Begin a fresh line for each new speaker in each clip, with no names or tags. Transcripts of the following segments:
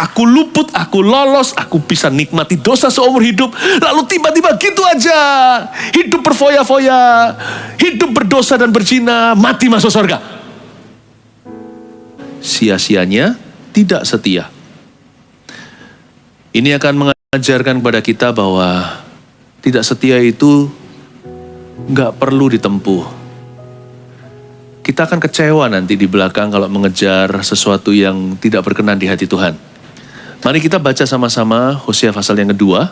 aku luput, aku lolos, aku bisa nikmati dosa seumur hidup. Lalu tiba-tiba gitu aja, hidup berfoya-foya, hidup berdosa dan berzina, mati masuk surga. Sia-sianya tidak setia. Ini akan mengajarkan kepada kita bahwa tidak setia itu nggak perlu ditempuh. Kita akan kecewa nanti di belakang kalau mengejar sesuatu yang tidak berkenan di hati Tuhan. Mari kita baca sama-sama Hosea pasal yang kedua.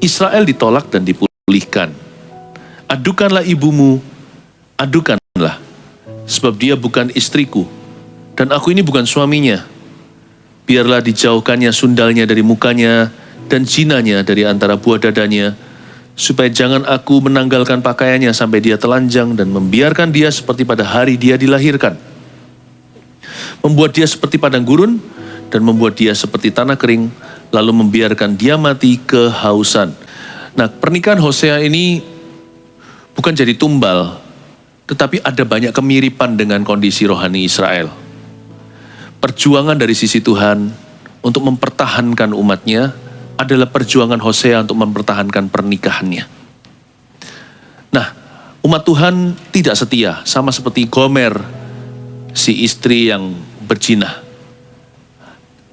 Israel ditolak dan dipulihkan. Adukanlah ibumu, adukanlah, sebab dia bukan istriku, dan aku ini bukan suaminya. Biarlah dijauhkannya sundalnya dari mukanya, dan zinanya dari antara buah dadanya, supaya jangan aku menanggalkan pakaiannya sampai dia telanjang dan membiarkan dia seperti pada hari dia dilahirkan. Membuat dia seperti padang gurun dan membuat dia seperti tanah kering, lalu membiarkan dia mati kehausan. Nah, pernikahan Hosea ini bukan jadi tumbal, tetapi ada banyak kemiripan dengan kondisi rohani Israel. Perjuangan dari sisi Tuhan untuk mempertahankan umatnya adalah perjuangan Hosea untuk mempertahankan pernikahannya. Nah, umat Tuhan tidak setia, sama seperti Gomer, si istri yang berzina.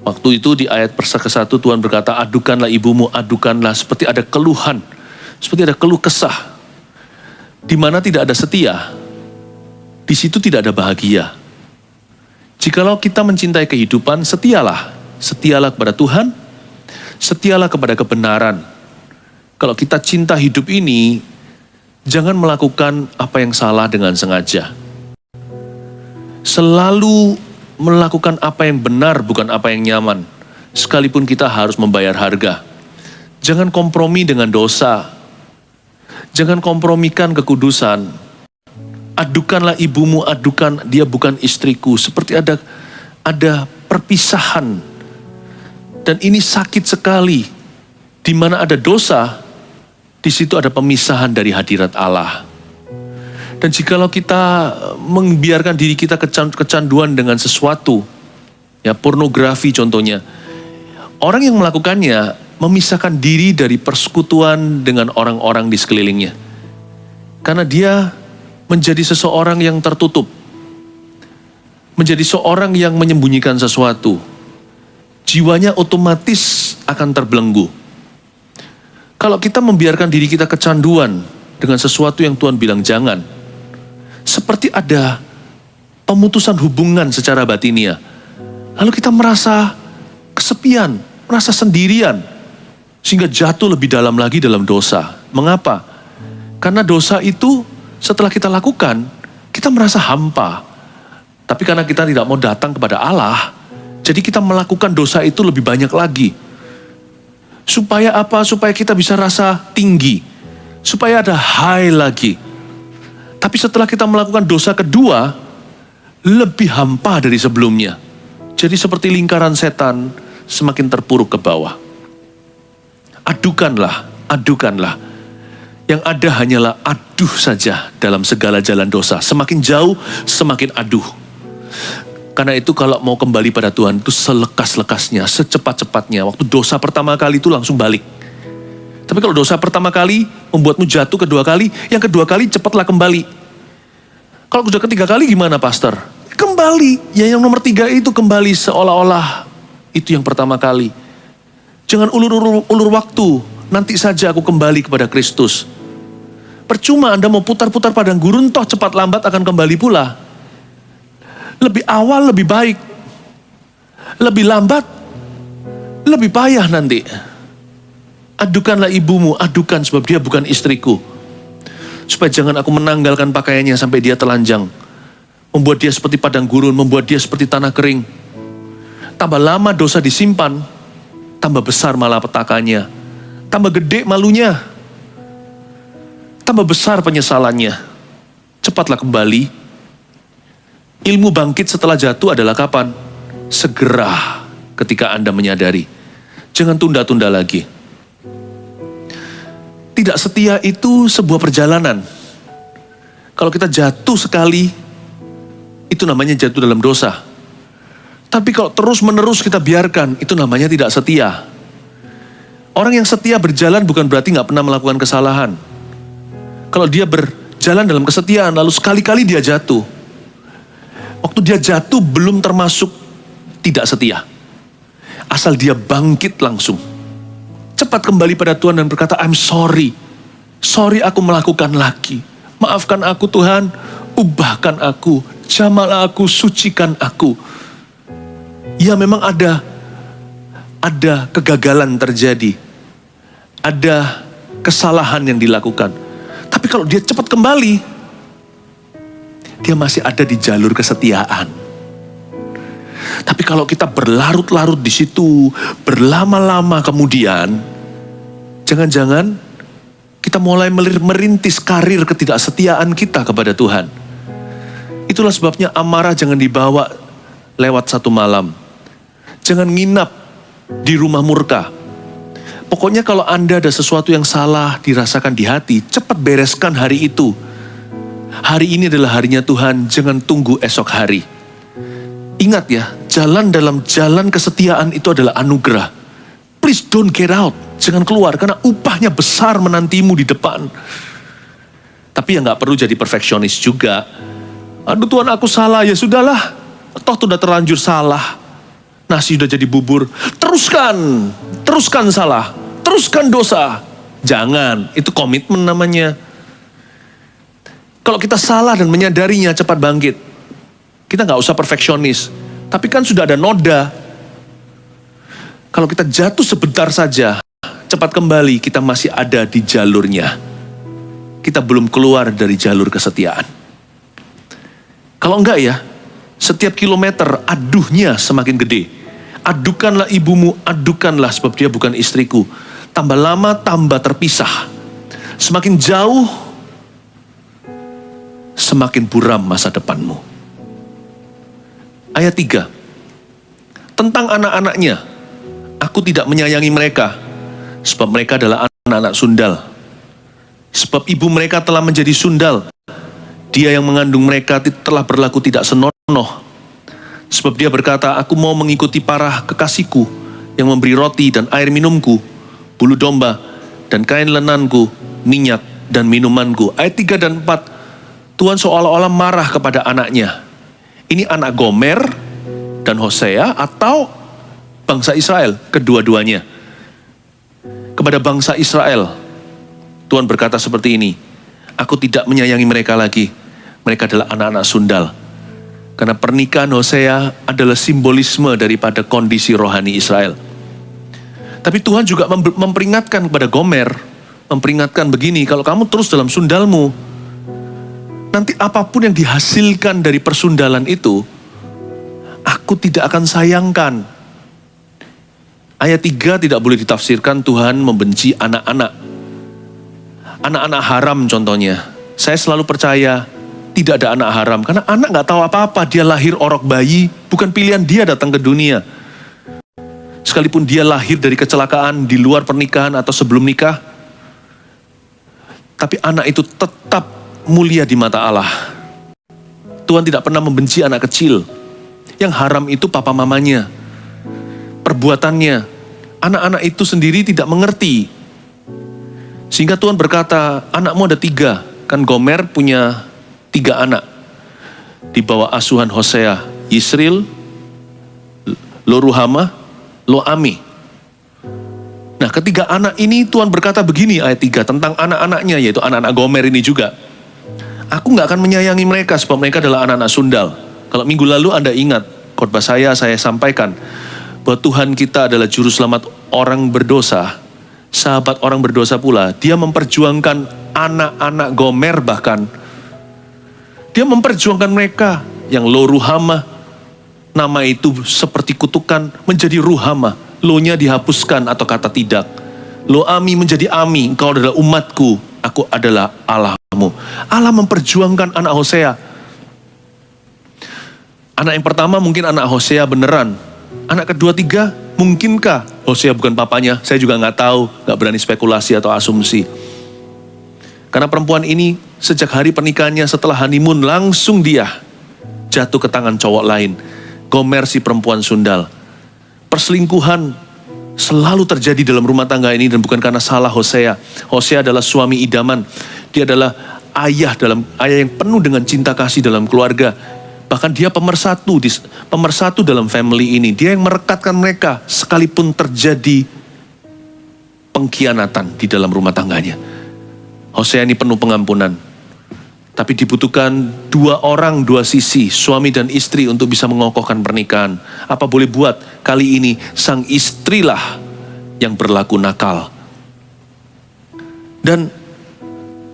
Waktu itu di ayat ke-1 Tuhan berkata, adukanlah ibumu, adukanlah, seperti ada keluhan, seperti ada keluh kesah. Di mana tidak ada setia, di situ tidak ada bahagia. Jikalau kita mencintai kehidupan, setialah kepada Tuhan, setialah kepada kebenaran. Kalau kita cinta hidup ini, jangan melakukan apa yang salah dengan sengaja. Selalu melakukan apa yang benar, bukan apa yang nyaman. Sekalipun kita harus membayar harga. Jangan kompromi dengan dosa. Jangan kompromikan kekudusan. Adukanlah ibumu, adukan, dia bukan istriku. Seperti ada perpisahan. Dan ini sakit sekali. Di mana ada dosa, di situ ada pemisahan dari hadirat Allah. Dan jikalau kita membiarkan diri kita kecanduan dengan sesuatu, ya pornografi contohnya, orang yang melakukannya memisahkan diri dari persekutuan dengan orang-orang di sekelilingnya. Karena dia menjadi seseorang yang tertutup, menjadi seorang yang menyembunyikan sesuatu. Jiwanya otomatis akan terbelenggu. Kalau kita membiarkan diri kita kecanduan dengan sesuatu yang Tuhan bilang jangan, seperti ada pemutusan hubungan secara batinia. Lalu kita merasa kesepian, merasa sendirian, sehingga jatuh lebih dalam lagi dalam dosa. Mengapa? Karena dosa itu setelah kita lakukan, kita merasa hampa. Tapi karena kita tidak mau datang kepada Allah, jadi kita melakukan dosa itu lebih banyak lagi. Supaya apa? Supaya kita bisa rasa tinggi. Supaya ada high lagi. Tapi setelah kita melakukan dosa kedua, lebih hampa dari sebelumnya. Jadi seperti lingkaran setan, semakin terpuruk ke bawah. Adukanlah, adukanlah. Yang ada hanyalah aduh saja dalam segala jalan dosa. Semakin jauh, semakin aduh. Karena itu kalau mau kembali pada Tuhan itu selekas-lekasnya, secepat-cepatnya. Waktu dosa pertama kali itu langsung balik. Tapi kalau dosa pertama kali membuatmu jatuh kedua kali, yang kedua kali cepatlah kembali. Kalau sudah ketiga kali gimana pastor? Kembali, ya yang nomor 3 itu kembali seolah-olah itu yang pertama kali. Jangan ulur waktu, nanti saja aku kembali kepada Kristus. Percuma Anda mau putar-putar padang gurun, toh cepat lambat akan kembali pula. Lebih awal lebih baik, lebih lambat, lebih payah nanti. Adukanlah ibumu, adukan sebab dia bukan istriku. Supaya jangan aku menanggalkan pakaiannya sampai dia telanjang. Membuat dia seperti padang gurun, membuat dia seperti tanah kering. Tambah lama dosa disimpan, tambah besar malapetakannya. Tambah gede malunya. Tambah besar penyesalannya. Cepatlah kembali. Ilmu bangkit setelah jatuh adalah kapan? Segera ketika Anda menyadari. Jangan tunda-tunda lagi. Tidak setia itu sebuah perjalanan. Kalau kita jatuh sekali, itu namanya jatuh dalam dosa. Tapi kalau terus-menerus kita biarkan, itu namanya tidak setia. Orang yang setia berjalan bukan berarti nggak pernah melakukan kesalahan. Kalau dia berjalan dalam kesetiaan, lalu sekali-kali dia jatuh. Waktu dia jatuh belum termasuk tidak setia. Asal dia bangkit langsung. Cepat kembali pada Tuhan dan berkata, I'm sorry. Sorry aku melakukan lagi. Maafkan aku Tuhan, ubahkan aku, jamalah aku, sucikan aku. Ya memang ada kegagalan terjadi. Ada kesalahan yang dilakukan. Tapi kalau dia cepat kembali, dia masih ada di jalur kesetiaan. Tapi kalau kita berlarut-larut di situ, berlama-lama kemudian, jangan-jangan kita mulai merintis karir ketidaksetiaan kita kepada Tuhan. Itulah sebabnya amarah jangan dibawa lewat satu malam. Jangan nginap di rumah murka. Pokoknya kalau Anda ada sesuatu yang salah dirasakan di hati, cepat bereskan hari itu. Hari ini adalah harinya Tuhan, jangan tunggu esok hari. Ingat ya, jalan dalam jalan kesetiaan itu adalah anugerah. Please don't get out, jangan keluar karena upahnya besar menantimu di depan. Tapi ya gak perlu jadi perfeksionis juga. Aduh Tuhan aku salah, ya sudahlah. Toh sudah terlanjur salah. Nasi sudah jadi bubur. Teruskan salah. Teruskan dosa. Jangan, itu komitmen namanya. Kalau kita salah dan menyadarinya, cepat bangkit. Kita gak usah perfeksionis. Tapi kan sudah ada noda. Kalau kita jatuh sebentar saja, cepat kembali, kita masih ada di jalurnya. Kita belum keluar dari jalur kesetiaan. Kalau enggak ya, setiap kilometer aduhnya semakin gede. Adukanlah ibumu, adukanlah sebab dia bukan istriku. Tambah lama, tambah terpisah. Semakin jauh, semakin buram masa depanmu. Ayat 3. Tentang anak-anaknya, aku tidak menyayangi mereka, sebab mereka adalah anak-anak sundal. Sebab ibu mereka telah menjadi sundal. Dia yang mengandung mereka telah berlaku tidak senonoh. Sebab dia berkata, aku mau mengikuti para kekasihku yang memberi roti dan air minumku, bulu domba dan kain lenanku, minyak dan minumanku. Ayat 3 dan 4, Tuhan seolah-olah marah kepada anaknya. Ini anak Gomer dan Hosea atau bangsa Israel, kedua-duanya. Kepada bangsa Israel, Tuhan berkata seperti ini, aku tidak menyayangi mereka lagi. Mereka adalah anak-anak sundal. Karena pernikahan Hosea adalah simbolisme daripada kondisi rohani Israel. Tapi Tuhan juga memperingatkan kepada Gomer, memperingatkan begini, kalau kamu terus dalam sundalmu, nanti apapun yang dihasilkan dari persundalan itu, aku tidak akan sayangkan. Ayat 3 tidak boleh ditafsirkan Tuhan membenci anak-anak. Anak-anak haram contohnya. Saya selalu percaya tidak ada anak haram. Karena anak gak tahu apa-apa. Dia lahir orok bayi. Bukan pilihan dia datang ke dunia. Sekalipun dia lahir dari kecelakaan di luar pernikahan atau sebelum nikah. Tapi anak itu tetap mulia di mata Allah. Tuhan tidak pernah membenci anak kecil. Yang haram itu papa mamanya. Perbuatannya. Anak-anak itu sendiri tidak mengerti. Sehingga Tuhan berkata, anakmu ada 3. Kan Gomer punya 3 anak. Di bawah asuhan Hosea, Yisril, Lo-Ruhamah, Lo-Ami. Nah, ketiga anak ini Tuhan berkata begini ayat 3 tentang anak-anaknya, yaitu anak-anak Gomer ini juga. Aku gak akan menyayangi mereka sebab mereka adalah anak-anak sundal. Kalau minggu lalu Anda ingat, khotbah saya sampaikan bahwa Tuhan kita adalah juru selamat orang berdosa, sahabat orang berdosa pula. Dia memperjuangkan anak-anak Gomer bahkan. Dia memperjuangkan mereka yang Lo-Ruhamah. Nama itu seperti kutukan menjadi Ruhamah. Lo-nya dihapuskan atau kata tidak. Lo-Ami menjadi Ami, engkau adalah umatku, aku adalah Allahmu. Allah memperjuangkan anak Hosea. Anak yang pertama mungkin anak Hosea beneran. Anak kedua, 3, mungkinkah Hosea bukan papanya? Saya juga gak tahu, gak berani spekulasi atau asumsi. Karena perempuan ini sejak hari pernikahannya setelah honeymoon langsung dia jatuh ke tangan cowok lain. Gomer si perempuan sundal. Perselingkuhan selalu terjadi dalam rumah tangga ini dan bukan karena salah Hosea. Hosea adalah suami idaman. Dia adalah ayah yang penuh dengan cinta kasih dalam keluarga. Bahkan dia pemersatu dalam family ini. Dia yang merekatkan mereka sekalipun terjadi pengkhianatan di dalam rumah tangganya. Hosea ini penuh pengampunan. Tapi dibutuhkan dua orang, dua sisi, suami dan istri untuk bisa mengokohkan pernikahan. Apa boleh buat, kali ini sang istrilah yang berlaku nakal. Dan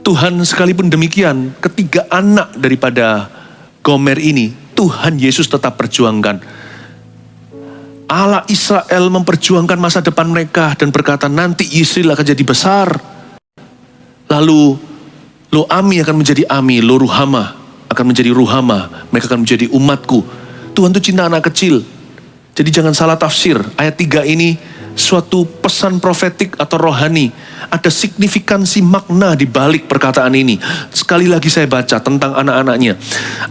Tuhan sekalipun demikian, ketiga anak daripada Gomer ini, Tuhan Yesus tetap perjuangkan. Allah Israel memperjuangkan masa depan mereka dan berkata, nanti Israel akan jadi besar. Lalu Lo Ami akan menjadi Ami, Lo Ruhama akan menjadi Ruhama, mereka akan menjadi umatku. Tuhan tuh cinta anak kecil. Jadi jangan salah tafsir, ayat 3 ini suatu pesan profetik atau rohani. Ada signifikansi makna di balik perkataan ini. Sekali lagi saya baca tentang anak-anaknya.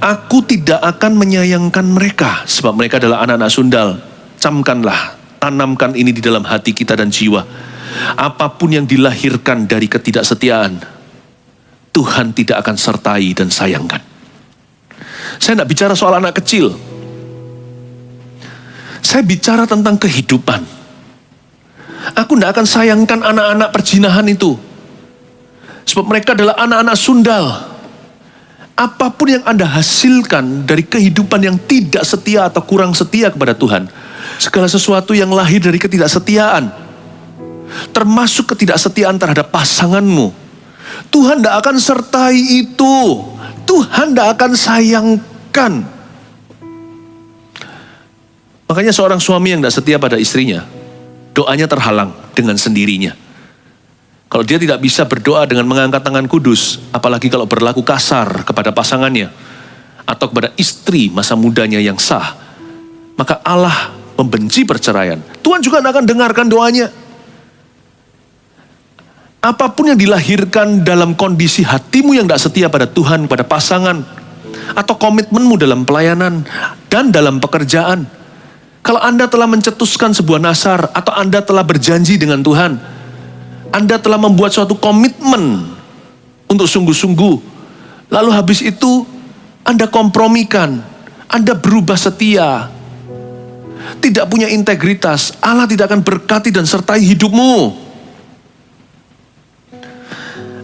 Aku tidak akan menyayangkan mereka, sebab mereka adalah anak-anak sundal. Camkanlah, tanamkan ini di dalam hati kita dan jiwa. Apapun yang dilahirkan dari ketidaksetiaan, Tuhan tidak akan sertai dan sayangkan. Saya tidak bicara soal anak kecil. Saya bicara tentang kehidupan. Aku tidak akan sayangkan anak-anak perjinahan itu. Sebab mereka adalah anak-anak sundal. Apapun yang Anda hasilkan dari kehidupan yang tidak setia atau kurang setia kepada Tuhan, segala sesuatu yang lahir dari ketidaksetiaan, termasuk ketidaksetiaan terhadap pasanganmu, Tuhan tidak akan sertai itu. Tuhan tidak akan sayangkan. Makanya seorang suami yang tidak setia pada istrinya, doanya terhalang dengan sendirinya. Kalau dia tidak bisa berdoa dengan mengangkat tangan kudus, apalagi kalau berlaku kasar kepada pasangannya, atau kepada istri masa mudanya yang sah, maka Allah membenci perceraian. Tuhan juga tidak akan dengarkan doanya. Apapun yang dilahirkan dalam kondisi hatimu yang tidak setia pada Tuhan, pada pasangan, atau komitmenmu dalam pelayanan dan dalam pekerjaan. Kalau Anda telah mencetuskan sebuah nasar, atau Anda telah berjanji dengan Tuhan, Anda telah membuat suatu komitmen untuk sungguh-sungguh, lalu habis itu Anda kompromikan, Anda berubah setia, tidak punya integritas, Allah tidak akan berkati dan sertai hidupmu.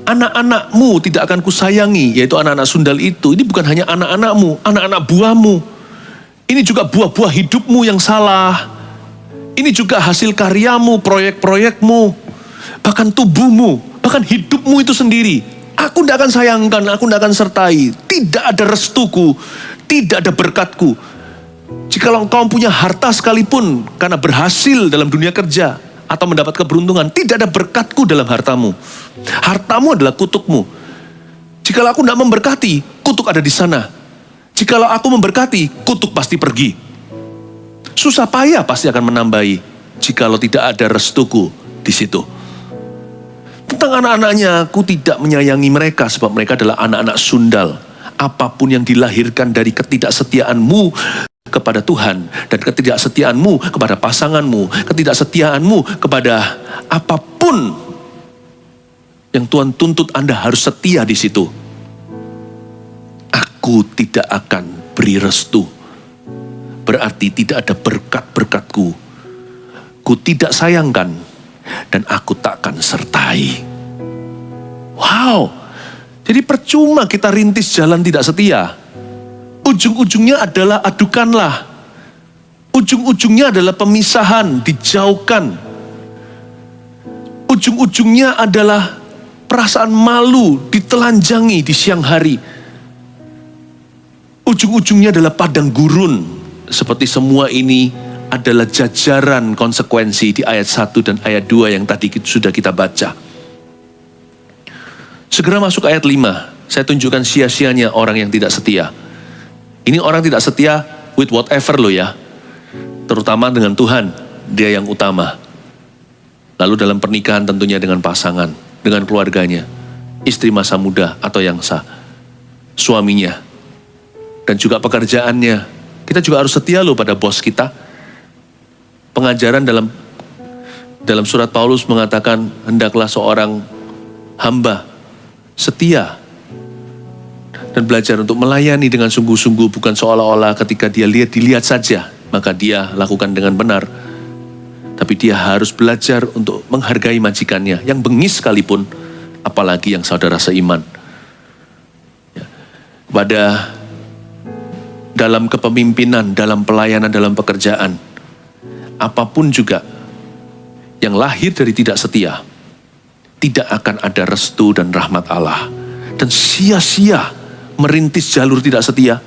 Anak-anakmu tidak akan kusayangi, yaitu anak-anak sundal itu. Ini bukan hanya anak-anakmu, anak-anak buahmu. Ini juga buah-buah hidupmu yang salah. Ini juga hasil karyamu, proyek-proyekmu, bahkan tubuhmu, bahkan hidupmu itu sendiri. Aku tidak akan sayangkan, aku tidak akan sertai. Tidak ada restuku, tidak ada berkatku. Jika engkau punya harta sekalipun karena berhasil dalam dunia kerja atau mendapat keberuntungan, tidak ada berkatku dalam hartamu. Hartamu adalah kutukmu. Jikalau aku tidak memberkati, kutuk ada di sana. Jikalau aku memberkati, kutuk pasti pergi. Susah payah pasti akan menambahi jikalau tidak ada restuku di situ. Tentang anak-anaknya, aku tidak menyayangi mereka sebab mereka adalah anak-anak sundal. Apapun yang dilahirkan dari ketidaksetiaanmu kepada Tuhan dan ketidaksetiaanmu kepada pasanganmu, ketidaksetiaanmu kepada apapun yang Tuhan tuntut, Anda harus setia di situ. Aku tidak akan beri restu. Berarti tidak ada berkat-berkatku. Ku tidak sayangkan dan aku takkan sertai. Wow. Jadi percuma kita rintis jalan tidak setia. Ujung-ujungnya adalah adukanlah. Ujung-ujungnya adalah pemisahan, dijauhkan. Ujung-ujungnya adalah perasaan malu, ditelanjangi di siang hari. Ujung-ujungnya adalah padang gurun. Seperti semua ini adalah jajaran konsekuensi di ayat 1 dan ayat 2 yang tadi sudah kita baca. Segera masuk ayat 5. Saya tunjukkan sia-sianya orang yang tidak setia. Ini orang tidak setia with whatever loh ya. Terutama dengan Tuhan, dia yang utama. Lalu dalam pernikahan tentunya dengan pasangan, dengan keluarganya, istri masa muda atau yang sah, suaminya, dan juga pekerjaannya, Kita juga harus setia loh pada bos kita. Pengajaran dalam surat Paulus mengatakan, hendaklah seorang hamba setia dan belajar untuk melayani dengan sungguh-sungguh, bukan seolah-olah ketika dia dilihat saja, maka dia lakukan dengan benar. Tapi dia harus belajar untuk menghargai majikannya, yang bengis sekalipun, apalagi yang saudara seiman. Ya. Pada dalam kepemimpinan, dalam pelayanan, dalam pekerjaan, apapun juga yang lahir dari tidak setia, tidak akan ada restu dan rahmat Allah. Dan sia-sia merintis jalur tidak setia,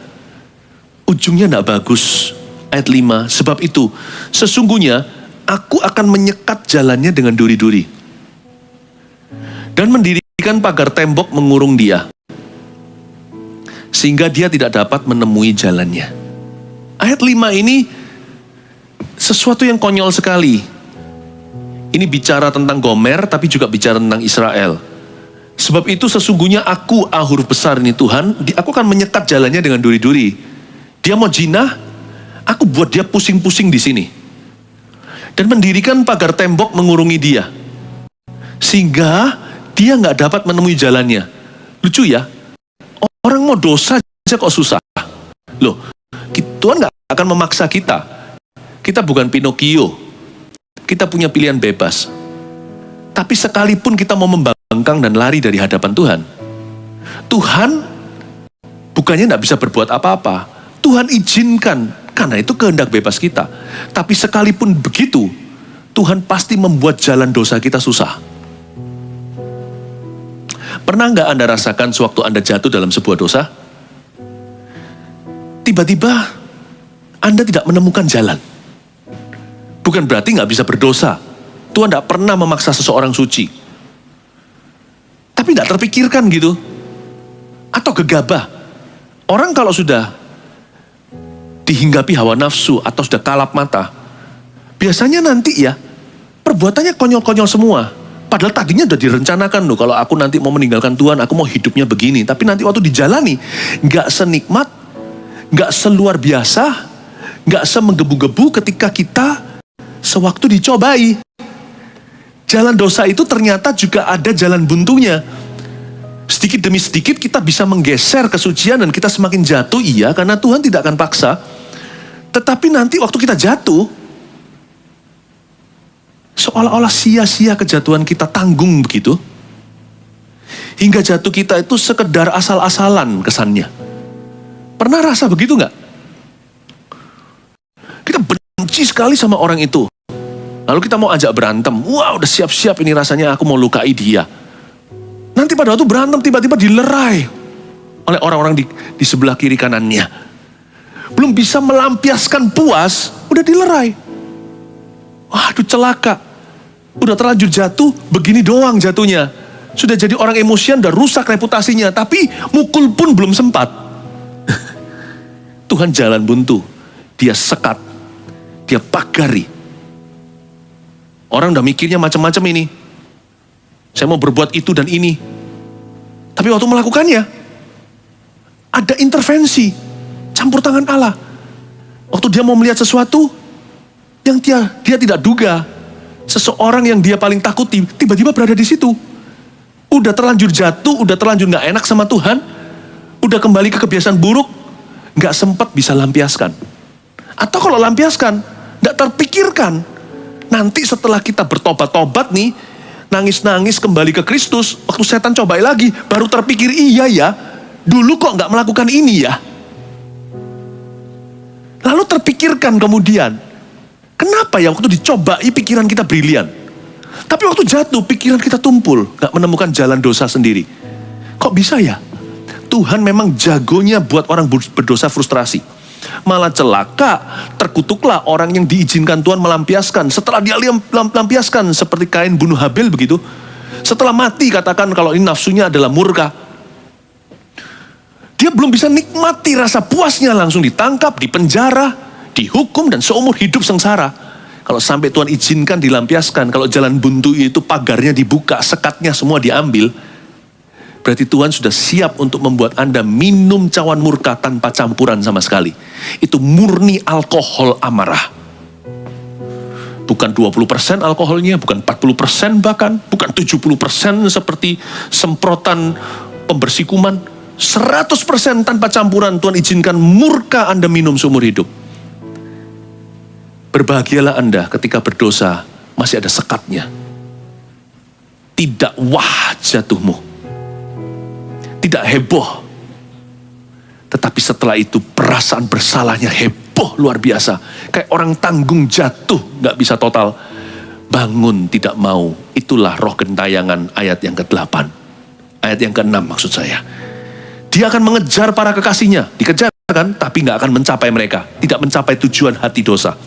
ujungnya tidak bagus. Ayat 5, sebab itu sesungguhnya aku akan menyekat jalannya dengan duri-duri dan mendirikan pagar tembok mengurung dia, sehingga dia tidak dapat menemui jalannya. Ayat 5 ini sesuatu yang konyol sekali. Ini bicara tentang Gomer, tapi juga bicara tentang Israel. Sebab itu sesungguhnya aku, huruf besar ini Tuhan, aku akan menyekat jalannya dengan duri-duri. Dia mau jinah, aku buat dia pusing-pusing di sini. Dan mendirikan pagar tembok mengurungi dia, sehingga dia nggak dapat menemui jalannya. Lucu ya, orang mau dosa aja kok susah. Loh, Tuhan nggak akan memaksa kita. Kita bukan Pinocchio, kita punya pilihan bebas. Tapi sekalipun kita mau membangkang dan lari dari hadapan Tuhan, Tuhan bukannya nggak bisa berbuat apa-apa. Tuhan izinkan, karena itu kehendak bebas kita. Tapi sekalipun begitu, Tuhan pasti membuat jalan dosa kita susah. Pernah nggak Anda rasakan sewaktu Anda jatuh dalam sebuah dosa? Tiba-tiba Anda tidak menemukan jalan. Bukan berarti nggak bisa berdosa. Tuhan tidak pernah memaksa seseorang suci. Tapi tidak terpikirkan gitu. Atau gegabah. Orang kalau sudah dihinggapi hawa nafsu atau sudah kalap mata, biasanya nanti ya perbuatannya konyol-konyol semua. Padahal tadinya sudah direncanakan loh, kalau aku nanti mau meninggalkan Tuhan, aku mau hidupnya begini. Tapi nanti waktu dijalani, nggak senikmat, nggak seluar biasa, nggak semenggebu-gebu ketika kita sewaktu dicobai. Jalan dosa itu ternyata juga ada jalan buntunya. Sedikit demi sedikit kita bisa menggeser kesucian dan kita semakin jatuh, iya, karena Tuhan tidak akan paksa. Tetapi nanti waktu kita jatuh, seolah-olah sia-sia kejatuhan kita tanggung begitu. Hingga jatuh kita itu sekedar asal-asalan kesannya. Pernah rasa begitu nggak? Kita benci sekali sama orang itu. Lalu kita mau ajak berantem. Wah, udah siap-siap ini rasanya aku mau lukai dia. Nanti pada waktu berantem tiba-tiba dilerai oleh orang-orang di sebelah kiri kanannya. Belum bisa melampiaskan puas, udah dilerai. Waduh, celaka. Udah terlanjur jatuh, begini doang jatuhnya. Sudah jadi orang emosian, udah rusak reputasinya. Tapi mukul pun belum sempat. Tuhan jalan buntu. Dia sekat. Dia pagari. Orang udah mikirnya macam-macam ini. Saya mau berbuat itu dan ini. Tapi waktu melakukannya, ada intervensi, campur tangan Allah. Waktu dia mau melihat sesuatu yang dia tidak duga, seseorang yang dia paling takuti, tiba-tiba berada di situ. Udah terlanjur jatuh, udah terlanjur gak enak sama Tuhan, udah kembali ke kebiasaan buruk, gak sempat bisa lampiaskan. Atau kalau lampiaskan, gak terpikirkan. Nanti setelah kita bertobat-tobat nih, nangis-nangis kembali ke Kristus, waktu setan cobai lagi, baru terpikir, iya ya, dulu kok gak melakukan ini ya. Lalu terpikirkan kemudian, kenapa ya waktu dicobai pikiran kita brilian, tapi waktu jatuh pikiran kita tumpul, gak menemukan jalan dosa sendiri. Kok bisa ya? Tuhan memang jagonya buat orang berdosa frustrasi. Malah celaka, terkutuklah orang yang diizinkan Tuhan melampiaskan. Setelah dia lampiaskan, seperti Kain bunuh Habel begitu. Setelah mati, katakan kalau ini nafsunya adalah murka. Dia belum bisa nikmati rasa puasnya, langsung ditangkap, dipenjara, dihukum, dan seumur hidup sengsara. Kalau sampai Tuhan izinkan dilampiaskan, kalau jalan buntu itu pagarnya dibuka, sekatnya semua diambil, berarti Tuhan sudah siap untuk membuat Anda minum cawan murka tanpa campuran sama sekali. Itu murni alkohol amarah. Bukan 20% alkoholnya, bukan 40% bahkan, bukan 70% seperti semprotan pembersih kuman. 100% tanpa campuran Tuhan izinkan murka Anda minum seumur hidup. Berbahagialah Anda ketika berdosa masih ada sekatnya. Tidak wah jatuhmu. Tidak heboh. Tetapi setelah itu perasaan bersalahnya heboh luar biasa. Kayak orang tanggung jatuh, gak bisa total. Bangun tidak mau. Itulah roh gentayangan ayat yang ke-8. Ayat yang ke-6 maksud saya. Dia akan mengejar para kekasihnya. Dikejar kan, tapi gak akan mencapai mereka. Tidak mencapai tujuan hati dosa.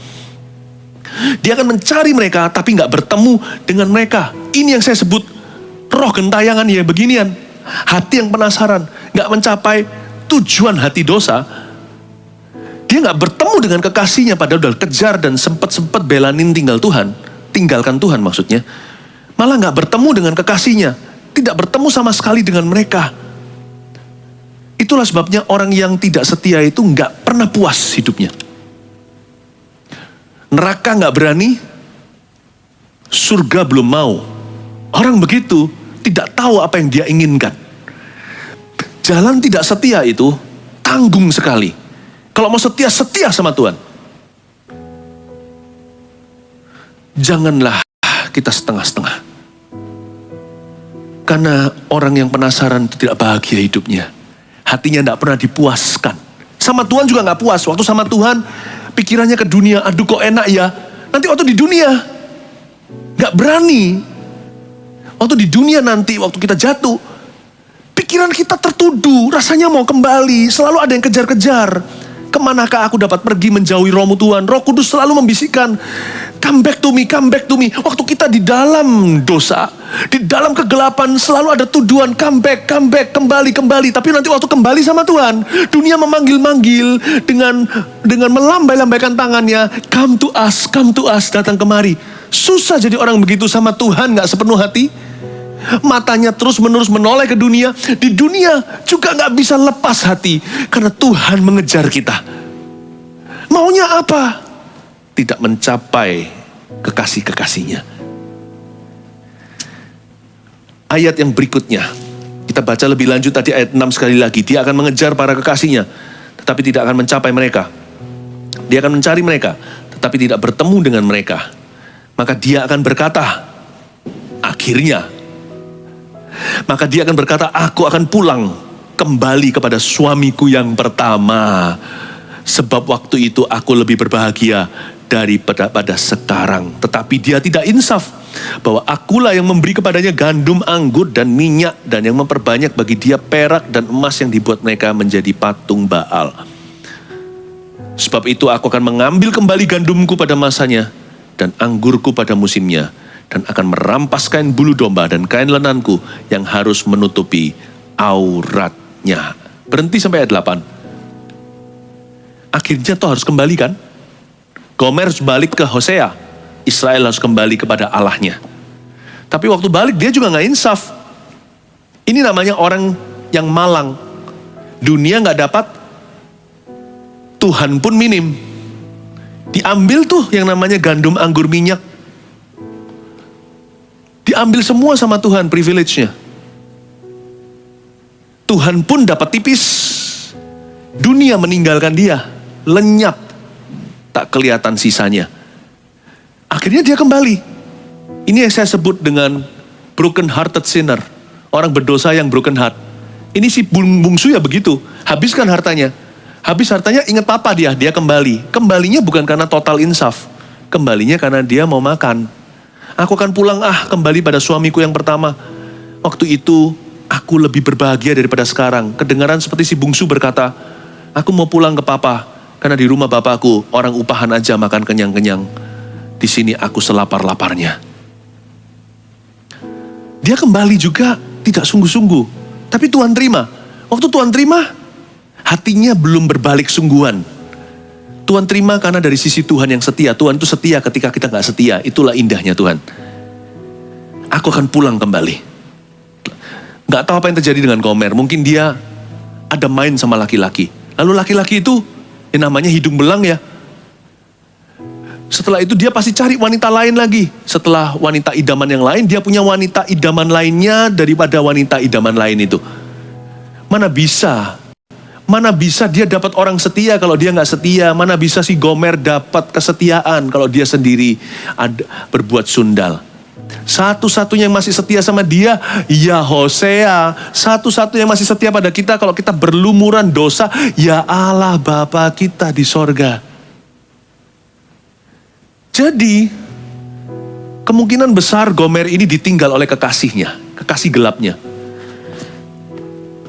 Dia akan mencari mereka, tapi gak bertemu dengan mereka. Ini yang saya sebut roh gentayangan ya beginian. Hati yang penasaran, gak mencapai tujuan hati dosa. Dia gak bertemu dengan kekasihnya, padahal udah kejar dan sempat belanin tinggalkan Tuhan maksudnya. Malah gak bertemu dengan kekasihnya, tidak bertemu sama sekali dengan mereka. Itulah sebabnya orang yang tidak setia itu gak pernah puas hidupnya. Neraka gak berani, surga belum mau. Orang begitu tidak tahu apa yang dia inginkan. Jalan tidak setia itu tanggung sekali. Kalau mau setia, setia sama Tuhan. Janganlah kita setengah-setengah. Karena orang yang penasaran itu tidak bahagia hidupnya. Hatinya tidak pernah dipuaskan. Sama Tuhan juga gak puas. Waktu sama Tuhan, pikirannya ke dunia. Aduh kok enak ya. Nanti waktu di dunia, gak berani. Waktu di dunia nanti, waktu kita jatuh, pikiran kita tertuduh, rasanya mau kembali, selalu ada yang kejar-kejar. Kemanakah aku dapat pergi menjauhi rohmu Tuhan? Roh Kudus selalu membisikkan, come back to me, come back to me. Waktu kita di dalam dosa, di dalam kegelapan, selalu ada tuduhan, come back, kembali. Tapi nanti waktu kembali sama Tuhan, dunia memanggil-manggil dengan melambai-lambaikan tangannya, come to us, datang kemari. Susah jadi orang begitu sama Tuhan, gak sepenuh hati. Matanya terus-menerus menoleh ke dunia. Di dunia juga gak bisa lepas hati. Karena Tuhan mengejar kita. Maunya apa? Tidak mencapai kekasih-kekasihnya. Ayat yang berikutnya. Kita baca lebih lanjut tadi ayat 6 sekali lagi. Dia akan mengejar para kekasihnya. Tetapi tidak akan mencapai mereka. Dia akan mencari mereka. Tetapi tidak bertemu dengan mereka. Maka dia akan berkata, aku akan pulang kembali kepada suamiku yang pertama. Sebab waktu itu aku lebih berbahagia daripada pada sekarang. Tetapi dia tidak insaf, bahwa akulah yang memberi kepadanya gandum, anggur, dan minyak, dan yang memperbanyak bagi dia perak dan emas yang dibuat mereka menjadi patung Baal. Sebab itu aku akan mengambil kembali gandumku pada masanya, dan anggurku pada musimnya, dan akan merampas kain bulu domba dan kain lenanku yang harus menutupi auratnya. Berhenti sampai ayat 8. Akhirnya toh harus kembali kan? Gomer harus balik ke Hosea. Israel harus kembali kepada Allahnya. Tapi waktu balik dia juga gak insaf. Ini namanya orang yang malang. Dunia gak dapat, Tuhan pun minim. Diambil tuh yang namanya gandum, anggur, minyak. Diambil semua sama Tuhan privilege-nya. Tuhan pun dapat tipis. Dunia meninggalkan dia. Lenyap. Tak kelihatan sisanya. Akhirnya dia kembali. Ini yang saya sebut dengan broken hearted sinner. Orang berdosa yang broken heart. Ini si bungsu ya begitu. Habiskan hartanya. Habis hartanya ingat papa dia kembali. Kembalinya bukan karena total insaf. Kembalinya karena dia mau makan. Aku akan pulang kembali pada suamiku yang pertama. Waktu itu aku lebih berbahagia daripada sekarang. Kedengaran seperti si bungsu berkata, aku mau pulang ke papa. Karena di rumah bapakku orang upahan aja makan kenyang-kenyang. Di sini aku selapar-laparnya. Dia kembali juga tidak sungguh-sungguh. Tapi Tuhan terima. Waktu Tuhan terima, hatinya belum berbalik sungguhan. Tuhan terima karena dari sisi Tuhan yang setia. Tuhan itu setia ketika kita gak setia. Itulah indahnya Tuhan. Aku akan pulang kembali. Gak tahu apa yang terjadi dengan Gomer. Mungkin dia ada main sama laki-laki. Lalu laki-laki itu, yang namanya hidung belang ya. Setelah itu dia pasti cari wanita lain lagi. Setelah wanita idaman yang lain, dia punya wanita idaman lainnya daripada wanita idaman lain itu. Mana bisa dia dapat orang setia kalau dia gak setia. Mana bisa si Gomer dapat kesetiaan kalau dia sendiri berbuat sundal. Satu-satunya yang masih setia sama dia, ya Hosea. Satu-satunya yang masih setia pada kita kalau kita berlumuran dosa, ya Allah Bapa kita di sorga. Jadi, kemungkinan besar Gomer ini ditinggal oleh kekasihnya, kekasih gelapnya.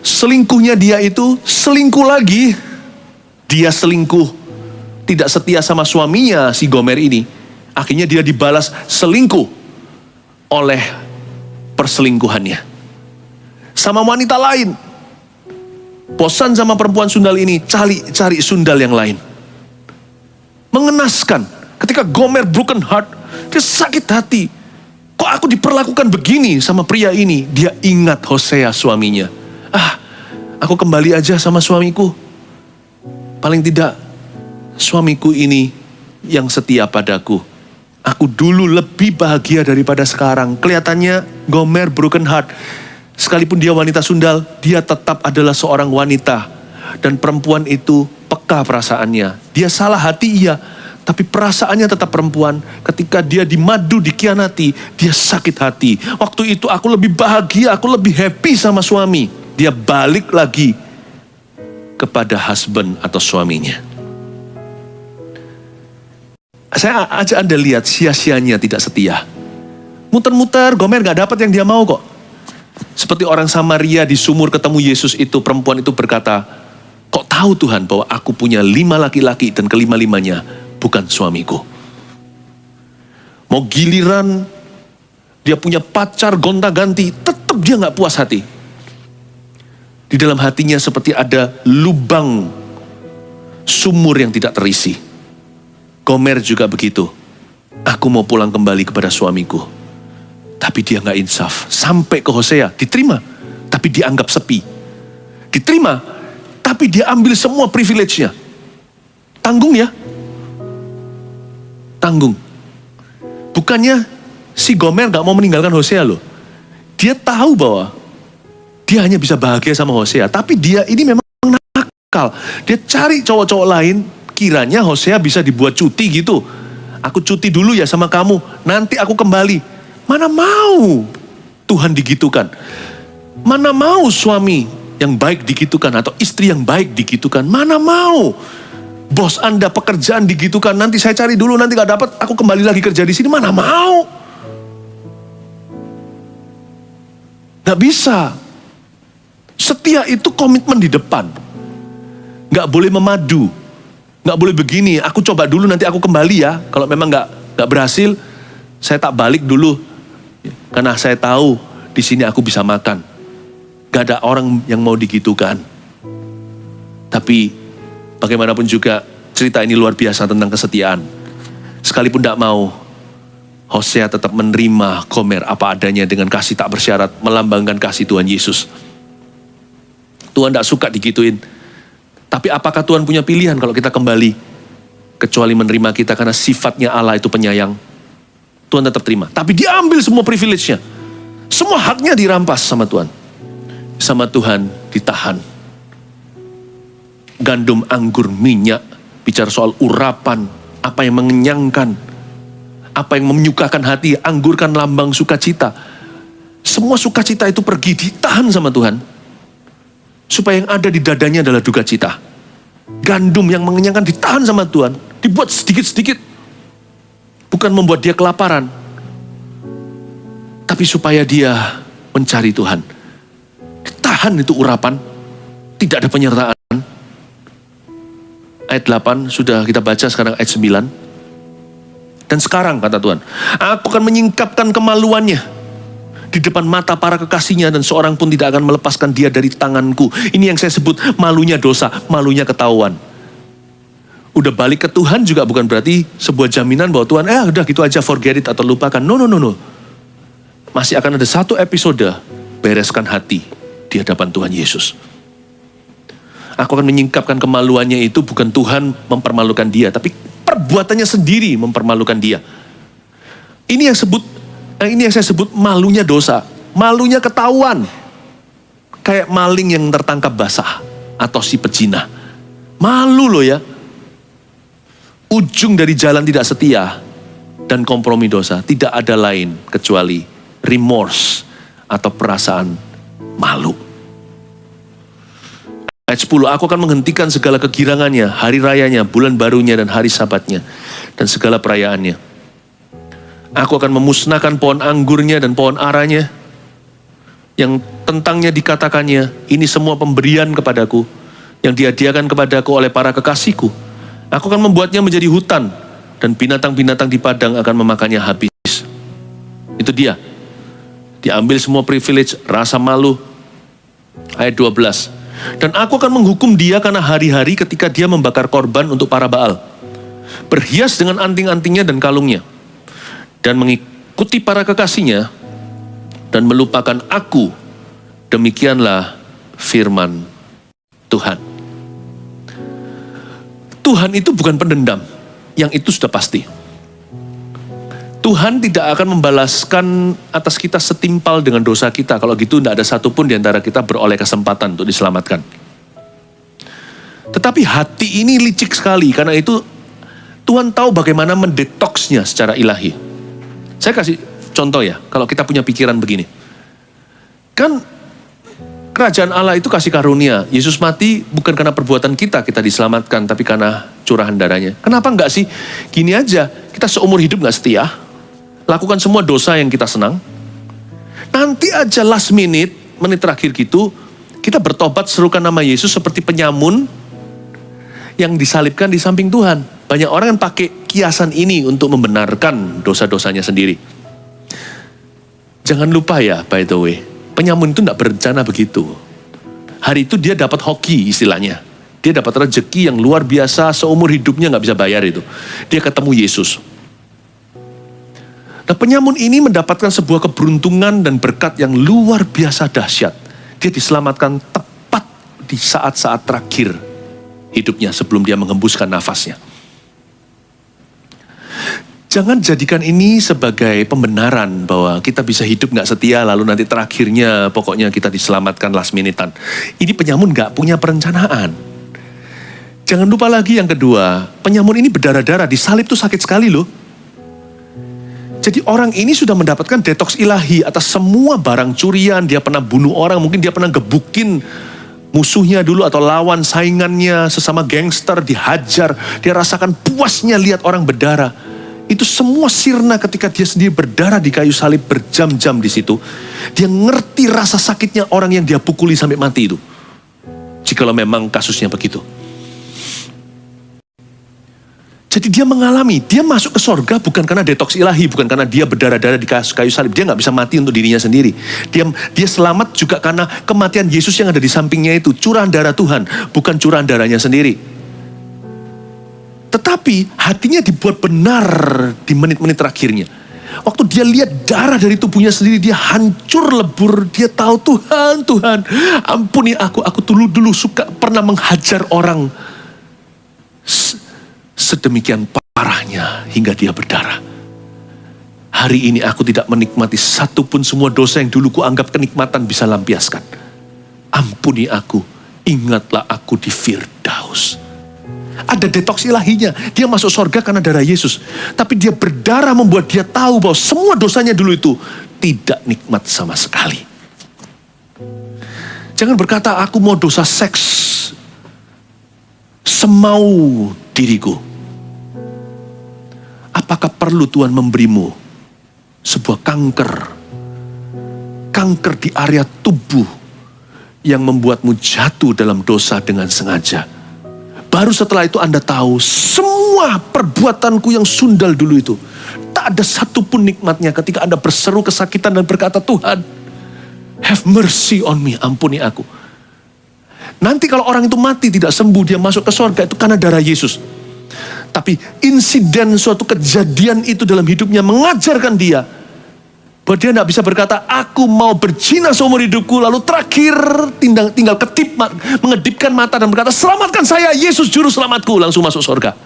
Selingkuhnya dia itu selingkuh lagi. Dia selingkuh, tidak setia sama suaminya si Gomer ini. Akhirnya dia dibalas selingkuh oleh perselingkuhannya. Sama wanita lain. Bosan sama perempuan sundal ini, cari sundal yang lain. Mengenaskan. Ketika Gomer broken heart, dia sakit hati. Kok aku diperlakukan begini sama pria ini? Dia ingat Hosea suaminya. Aku kembali aja sama suamiku. Paling tidak, suamiku ini yang setia padaku. Aku dulu lebih bahagia daripada sekarang. Kelihatannya Gomer broken heart. Sekalipun dia wanita sundal, dia tetap adalah seorang wanita. Dan perempuan itu peka perasaannya. Dia salah hati iya, tapi perasaannya tetap perempuan. Ketika dia dimadu, dikhianati, dia sakit hati. Waktu itu aku lebih bahagia, aku lebih happy sama suami. Dia balik lagi kepada husband atau suaminya. Saya ajak Anda lihat sia-sianya tidak setia. Muter-muter, Gomer gak dapat yang dia mau kok. Seperti orang Samaria di sumur ketemu Yesus itu, perempuan itu berkata, kok tahu Tuhan bahwa aku punya 5 laki-laki dan kelima-limanya bukan suamiku. Mau giliran dia punya pacar gonta-ganti, tetap dia gak puas hati. Di dalam hatinya seperti ada lubang sumur yang tidak terisi. Gomer juga begitu. Aku mau pulang kembali kepada suamiku. Tapi dia gak insaf. Sampai ke Hosea, diterima. Tapi dianggap sepi. Diterima, tapi dia ambil semua privilege-nya. Tanggung ya. Tanggung. Bukannya si Gomer gak mau meninggalkan Hosea loh. Dia tahu bahwa dia hanya bisa bahagia sama Hosea. Tapi dia ini memang nakal. Dia cari cowok-cowok lain. Kiranya Hosea bisa dibuat cuti gitu. Aku cuti dulu ya sama kamu. Nanti aku kembali. Mana mau Tuhan digitukan. Mana mau suami yang baik digitukan. Atau istri yang baik digitukan. Mana mau bos Anda pekerjaan digitukan. Nanti saya cari dulu, nanti gak dapat, aku kembali lagi kerja di sini. Mana mau. Gak bisa. Setia itu komitmen di depan. Gak boleh memadu. Gak boleh begini, aku coba dulu nanti aku kembali ya. Kalau memang gak berhasil, saya tak balik dulu. Karena saya tahu di sini aku bisa makan. Gak ada orang yang mau digitukan. Tapi bagaimanapun juga cerita ini luar biasa tentang kesetiaan. Sekalipun gak mau, Hosea tetap menerima Gomer apa adanya dengan kasih tak bersyarat. Melambangkan kasih Tuhan Yesus. Tuhan tidak suka digituin. Tapi apakah Tuhan punya pilihan kalau kita kembali? Kecuali menerima kita karena sifatnya Allah itu penyayang. Tuhan tetap terima. Tapi dia ambil semua privilege-nya. Semua haknya dirampas sama Tuhan. Sama Tuhan ditahan. Gandum, anggur, minyak. Bicara soal urapan. Apa yang mengenyangkan. Apa yang menyukakan hati. Anggurkan lambang sukacita. Semua sukacita itu pergi ditahan sama Tuhan. Supaya yang ada di dadanya adalah duka cita. Gandum yang mengenyangkan ditahan sama Tuhan. Dibuat sedikit-sedikit. Bukan membuat dia kelaparan. Tapi supaya dia mencari Tuhan. Ditahan itu urapan. Tidak ada penyertaan. Ayat 8 sudah kita baca, sekarang ayat 9. Dan sekarang kata Tuhan, aku akan menyingkapkan kemaluannya di depan mata para kekasihnya, dan seorang pun tidak akan melepaskan dia dari tanganku. Ini yang saya sebut malunya dosa, malunya ketahuan. Udah balik ke Tuhan juga bukan berarti sebuah jaminan bahwa Tuhan, udah gitu aja, forget it atau lupakan. No. Masih akan ada satu episode bereskan hati di hadapan Tuhan Yesus. Aku akan menyingkapkan kemaluannya itu bukan Tuhan mempermalukan dia, tapi perbuatannya sendiri mempermalukan dia. Ini yang saya sebut malunya dosa. Malunya ketahuan. Kayak maling yang tertangkap basah atau si pezina. Malu loh ya. Ujung dari jalan tidak setia dan kompromi dosa tidak ada lain kecuali remorse atau perasaan malu. Ayat 10, aku akan menghentikan segala kegirangannya, hari rayanya, bulan barunya, dan hari sabatnya, dan segala perayaannya. Aku akan memusnahkan pohon anggurnya dan pohon aranya, yang tentangnya dikatakannya, ini semua pemberian kepadaku, yang dihadiahkan kepadaku oleh para kekasihku. Aku akan membuatnya menjadi hutan, dan binatang-binatang di padang akan memakannya habis. Itu dia. Diambil semua privilege, rasa malu. Ayat 12. Dan aku akan menghukum dia karena hari-hari ketika dia membakar korban untuk para Baal, berhias dengan anting-antingnya dan kalungnya, dan mengikuti para kekasihnya, dan melupakan aku. Demikianlah firman Tuhan. Tuhan itu bukan pendendam, yang itu sudah pasti. Tuhan tidak akan membalaskan atas kita setimpal dengan dosa kita. Kalau gitu tidak ada satupun di antara kita beroleh kesempatan untuk diselamatkan. Tetapi hati ini licik sekali, karena itu Tuhan tahu bagaimana mendetoksnya secara ilahi. Saya kasih contoh ya, kalau kita punya pikiran begini. Kan kerajaan Allah itu kasih karunia. Yesus mati bukan karena perbuatan kita diselamatkan, tapi karena curahan darahnya. Kenapa enggak sih? Gini aja, kita seumur hidup enggak setia. Lakukan semua dosa yang kita senang. Nanti aja last minute, menit terakhir gitu, kita bertobat serukan nama Yesus seperti penyamun yang disalibkan di samping Tuhan. Banyak orang yang pakai kiasan ini untuk membenarkan dosa-dosanya sendiri. Jangan lupa ya, by the way, penyamun itu tidak berencana begitu. Hari itu dia dapat hoki istilahnya. Dia dapat rezeki yang luar biasa, seumur hidupnya nggak bisa bayar itu. Dia ketemu Yesus. Nah, penyamun ini mendapatkan sebuah keberuntungan dan berkat yang luar biasa dahsyat. Dia diselamatkan tepat di saat-saat terakhir hidupnya sebelum dia menghembuskan nafasnya. Jangan jadikan ini sebagai pembenaran bahwa kita bisa hidup gak setia lalu nanti terakhirnya pokoknya kita diselamatkan last minute-an. Ini penyamun gak punya perencanaan. Jangan lupa lagi yang kedua, penyamun ini berdarah-darah, disalib tuh sakit sekali loh. Jadi orang ini sudah mendapatkan detoks ilahi atas semua barang curian. Dia pernah bunuh orang, mungkin dia pernah gebukin musuhnya dulu atau lawan saingannya, sesama gangster, dihajar. Dia rasakan puasnya lihat orang berdarah. Itu semua sirna ketika dia sendiri berdarah di kayu salib berjam-jam di situ. Dia ngerti rasa sakitnya orang yang dia pukuli sampai mati itu. Jikalau memang kasusnya begitu. Jadi dia mengalami, dia masuk ke sorga bukan karena detoks ilahi, bukan karena dia berdarah-darah di kayu salib. Dia gak bisa mati untuk dirinya sendiri. Dia selamat juga karena kematian Yesus yang ada di sampingnya itu. Curahan darah Tuhan, bukan curahan darahnya sendiri. Tetapi hatinya dibuat benar di menit-menit terakhirnya. Waktu dia lihat darah dari tubuhnya sendiri, dia hancur lebur. Dia tahu, Tuhan, ampuni aku dulu suka pernah menghajar orang. Sedemikian parahnya hingga dia berdarah. Hari ini aku tidak menikmati satupun semua dosa yang dulu kuanggap kenikmatan bisa lampiaskan. Ampuni aku, ingatlah aku di Firdaus. Ada detoks ilahinya. Dia masuk surga karena darah Yesus. Tapi dia berdarah membuat dia tahu bahwa semua dosanya dulu itu tidak nikmat sama sekali. Jangan berkata aku mau dosa seks semau diriku. Apakah perlu Tuhan memberimu sebuah kanker di area tubuh yang membuatmu jatuh dalam dosa dengan sengaja? Baru setelah itu Anda tahu semua perbuatanku yang sundal dulu itu tak ada satupun nikmatnya ketika Anda berseru kesakitan dan berkata, Tuhan, have mercy on me, ampuni aku. Nanti kalau orang itu mati tidak sembuh, dia masuk ke surga, itu karena darah Yesus. Tapi insiden suatu kejadian itu dalam hidupnya mengajarkan dia Bahwa dia tidak bisa berkata, aku mau berzina seumur hidupku, lalu terakhir tinggal mengedipkan mata dan berkata, selamatkan saya, Yesus juru selamatku, langsung masuk surga.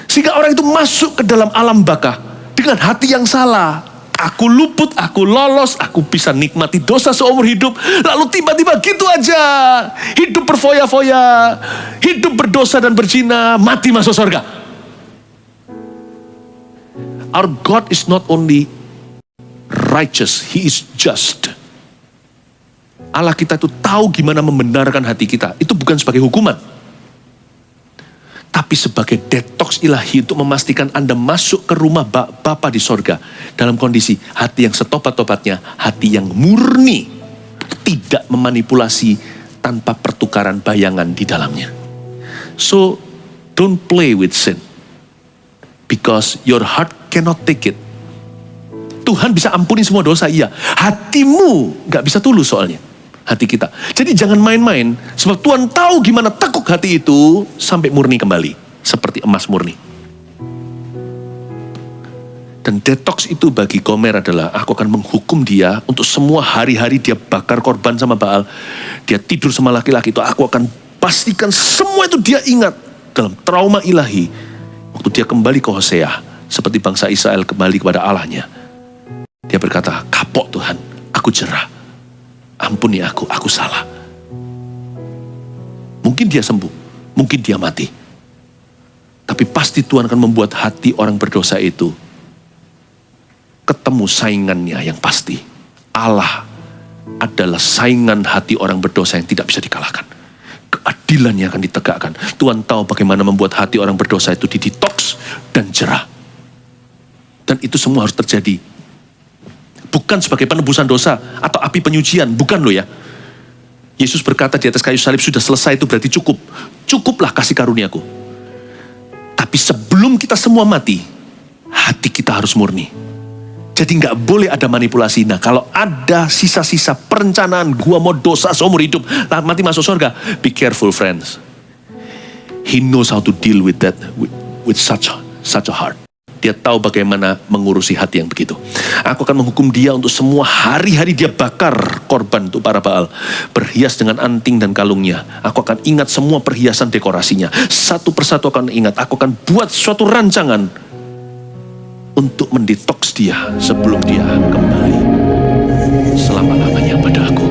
Sehingga orang itu masuk ke dalam alam baka dengan hati yang salah. Aku luput, aku lolos, aku bisa nikmati dosa seumur hidup. Lalu tiba-tiba gitu aja, hidup berfoya-foya, hidup berdosa dan berzina, mati masuk surga. Our God is not only righteous, He is just. Allah kita itu tahu gimana membenarkan hati kita. Itu bukan sebagai hukuman, tapi sebagai detox ilahi untuk memastikan Anda masuk ke rumah Bapa di sorga dalam kondisi hati yang setopat-topatnya, hati yang murni, tidak memanipulasi tanpa pertukaran bayangan di dalamnya. So, don't play with sin, because your heart cannot take it. Tuhan bisa ampuni semua dosa, iya. Hatimu gak bisa tulus soalnya. Hati kita. Jadi jangan main-main. Sebab Tuhan tahu gimana tekuk hati itu sampai murni kembali. Seperti emas murni. Dan detox itu bagi Gomer adalah, aku akan menghukum dia untuk semua hari-hari dia bakar korban sama Baal. Dia tidur sama laki-laki itu. Aku akan pastikan semua itu dia ingat dalam trauma ilahi. Waktu dia kembali ke Hosea. Seperti bangsa Israel kembali kepada Allahnya. Dia berkata, kapok Tuhan, aku jerah. Ampuni aku salah. Mungkin dia sembuh, mungkin dia mati. Tapi pasti Tuhan akan membuat hati orang berdosa itu ketemu saingannya yang pasti. Allah adalah saingan hati orang berdosa yang tidak bisa dikalahkan. Keadilannya akan ditegakkan. Tuhan tahu bagaimana membuat hati orang berdosa itu didetox dan jerah. Dan itu semua harus terjadi. Bukan sebagai penebusan dosa atau api penyucian, bukan loh ya. Yesus berkata di atas kayu salib, sudah selesai, itu berarti cukup. Cukuplah kasih karuniaku. Tapi sebelum kita semua mati, hati kita harus murni. Jadi nggak boleh ada manipulasi. Nah, kalau ada sisa-sisa perencanaan, gua mau dosa seumur hidup, mati masuk surga, be careful friends. He knows how to deal with that, with such a heart. Dia tahu bagaimana mengurusi hati yang begitu. Aku akan menghukum dia untuk semua hari-hari dia bakar korban untuk para Baal. Berhias dengan anting dan kalungnya. Aku akan ingat semua perhiasan dekorasinya. Satu persatu akan ingat. Aku akan buat suatu rancangan untuk mendetoks dia sebelum dia kembali selama-lamanya pada aku.